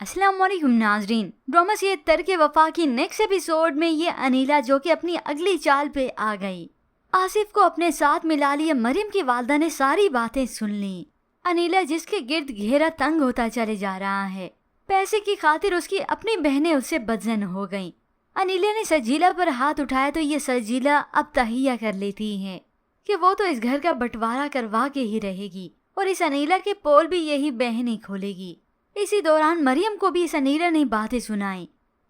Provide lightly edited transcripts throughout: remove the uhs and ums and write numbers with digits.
अस्सलाम वालेकुम नाजरीन, ड्रामा से तर्क वफा की नेक्स्ट एपिसोड में ये अनीला जो कि अपनी अगली चाल पे आ गई। आसिफ को अपने साथ मिला लिया। मरियम की वालदा ने सारी बातें सुन ली। अनीला जिसके गिर्द घेरा तंग होता चले जा रहा है। पैसे की खातिर उसकी अपनी बहनें उससे बदजन हो गईं। अनीला ने सजीला पर हाथ उठाया तो ये सजीला अब तहिया कर लेती है कि वो तो इस घर का बंटवारा करवा के ही रहेगी और इस अनीला के पोल भी यही बहन ही खोलेगी। इसी दौरान मरियम को भी इस अनीला ने बातें सुनाई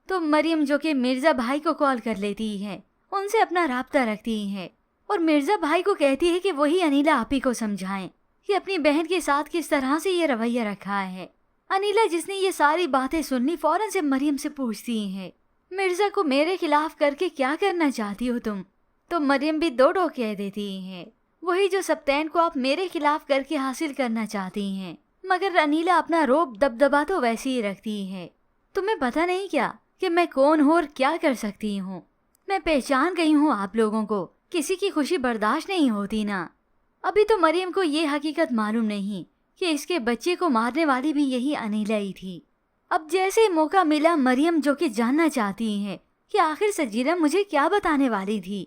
तो मरियम जो कि मिर्जा भाई को कॉल कर लेती है, उनसे अपना राब्ता रखती है और मिर्जा भाई को कहती है कि वही अनीला आप ही को समझाएं कि अपनी बहन के साथ किस तरह से ये रवैया रखा है। अनीला जिसने ये सारी बातें सुन ली फौरन से मरियम से पूछती है, मिर्जा को मेरे खिलाफ करके क्या करना चाहती हो तुम? तो मरियम भी दो दो कह देती है, वही जो सप्तैन को आप मेरे खिलाफ करके हासिल करना चाहती हैं। मगर अनीला अपना रोब दबदबा तो वैसे ही रखती है। तुम्हें पता नहीं क्या कि मैं कौन हूँ और क्या कर सकती हूँ? मैं पहचान गई हूँ आप लोगों को। किसी की खुशी बर्दाश्त नहीं होती ना। अभी तो मरियम को ये हकीकत मालूम नहीं कि इसके बच्चे को मारने वाली भी यही अनीला ही थी। अब जैसे मौका मिला मरियम जो कि जानना चाहती है कि आखिर सजीला मुझे क्या बताने वाली थी,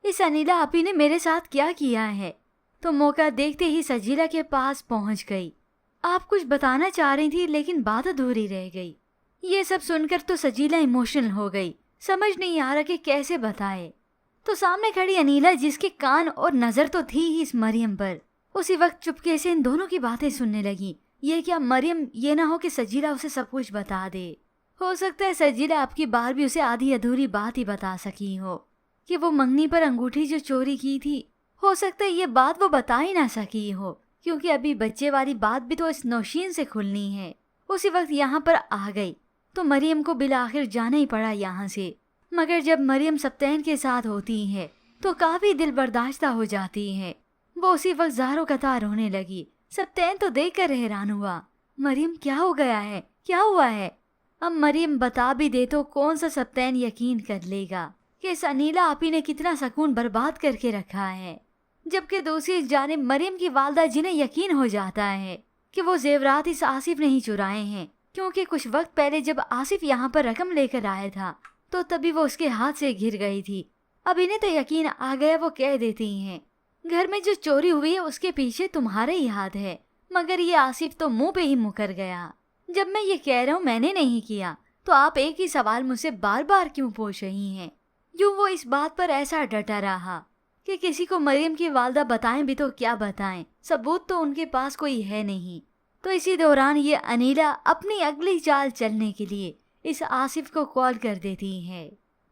इस अनीला आपी ने मेरे साथ क्या किया है। तो मौका देखते ही सजीला के पास पहुंच गई। आप कुछ बताना चाह रही थी लेकिन बात अधूरी रह गई। ये सब सुनकर तो सजीला इमोशनल हो गई, समझ नहीं आ रहा कि कैसे बताए। तो सामने खड़ी अनीला जिसके कान और नजर तो थी ही इस मरियम पर, उसी वक्त चुपके से इन दोनों की बातें सुनने लगी। ये क्या मरियम ये ना हो कि सजीला उसे सब कुछ बता दे। हो सकता है सजीला आपकी बार भी उसे आधी अधूरी बात ही बता सकी हो कि वो मंगनी पर अंगूठी जो चोरी की थी, हो सकता है ये बात वो बता ही ना सकी हो क्योंकि अभी बच्चे वाली बात भी तो इस नौशीन से खुलनी है। उसी वक्त यहाँ पर आ गई तो मरियम को बिलाखिर जाना ही पड़ा यहाँ से। मगर जब मरियम सप्तैन के साथ होती है तो काफी दिल बर्दाश्ता हो जाती है। वो उसी वक्त ज़ारो कतार रोने लगी। सप्तैन तो देख कर हैरान हुआ, मरियम क्या हो गया है, क्या हुआ है? अब मरियम बता भी दे तो कौन सा सप्तैन यकीन कर लेगा कि इस अनीला आपी ने कितना सुकून बर्बाद करके रखा है। जबकि दूसरी जानिब मरियम की वालदा जिन्हें यकीन हो जाता है कि वो जेवरात इस आसिफ ने ही चुराए हैं, क्योंकि कुछ वक्त पहले जब आसिफ यहाँ पर रकम लेकर आया था तो तभी वो उसके हाथ से गिर गई थी। अब इन्हें तो यकीन आ गया। वो कह देती हैं, घर में जो चोरी हुई है उसके पीछे तुम्हारा ही हाथ है। मगर ये आसिफ तो मुंह पे ही मुकर गया। जब मैं ये कह रहा हूँ मैंने नहीं किया तो आप एक ही सवाल मुझसे बार बार क्यों पूछ रही हैं? यूँ वो इस बात पर ऐसा डटा रहा कि किसी को मरियम की वालदा बताएं भी तो क्या बताएं, सबूत तो उनके पास कोई है नहीं। तो इसी दौरान ये अनीला अपनी अगली चाल चलने के लिए इस आसिफ को कॉल कर देती है।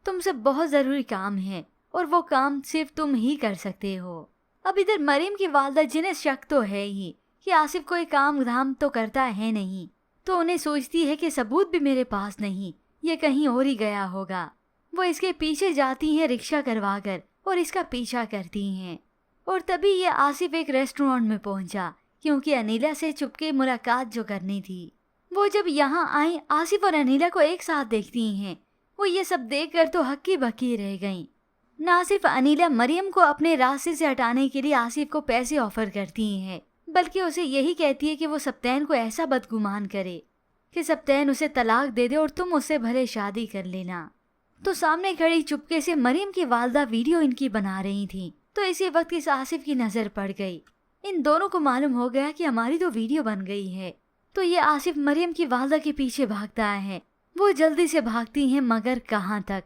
तुमसे बहुत ज़रूरी काम है और वो काम सिर्फ तुम ही कर सकते हो। अब इधर मरियम की वालदा जिन्हें शक तो है ही कि आसिफ कोई काम धाम तो करता है नहीं, तो उन्हें सोचती है कि सबूत भी मेरे पास नहीं, ये कहीं और ही गया होगा। वो इसके पीछे जाती हैं रिक्शा करवा कर और इसका पीछा करती हैं। और तभी ये आसिफ एक रेस्टोरेंट में पहुंचा क्योंकि अनीला से चुपके मुलाकात जो करनी थी। वो जब यहाँ आई आसिफ और अनीला को एक साथ देखती हैं। वो ये सब देखकर तो हक्की बक्की रह गईं। ना सिर्फ अनीला मरियम को अपने रास्ते से हटाने के लिए आसिफ को पैसे ऑफर करती हैं, बल्कि उसे यही कहती है कि वो सप्तैन को ऐसा बदगुमान करे कि सप्तैन उसे तलाक दे दे और तुम उससे भले शादी कर लेना। तो सामने खड़ी चुपके से मरियम की वालदा वीडियो इनकी बना रही थी। तो इसी वक्त इस आसिफ की नज़र पड़ गई। इन दोनों को मालूम हो गया कि हमारी तो वीडियो बन गई है। तो ये आसिफ मरियम की वालदा के पीछे भागता है। वो जल्दी से भागती हैं, मगर कहाँ तक?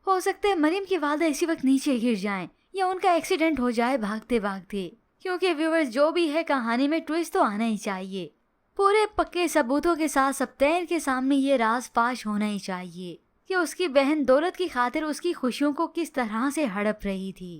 हो सकता है मरियम की वालदा इसी वक्त नीचे गिर जाएं या उनका एक्सीडेंट हो जाए भागते भागते, क्योंकि व्यूअर्स जो भी है कहानी में ट्विस्ट तो आना ही चाहिए। पूरे पक्के सबूतों के साथ सप्तैन के सामने ये राज फाश होना ही चाहिए कि उसकी बहन दौलत की खातिर उसकी खुशियों को किस तरह से हड़प रही थी।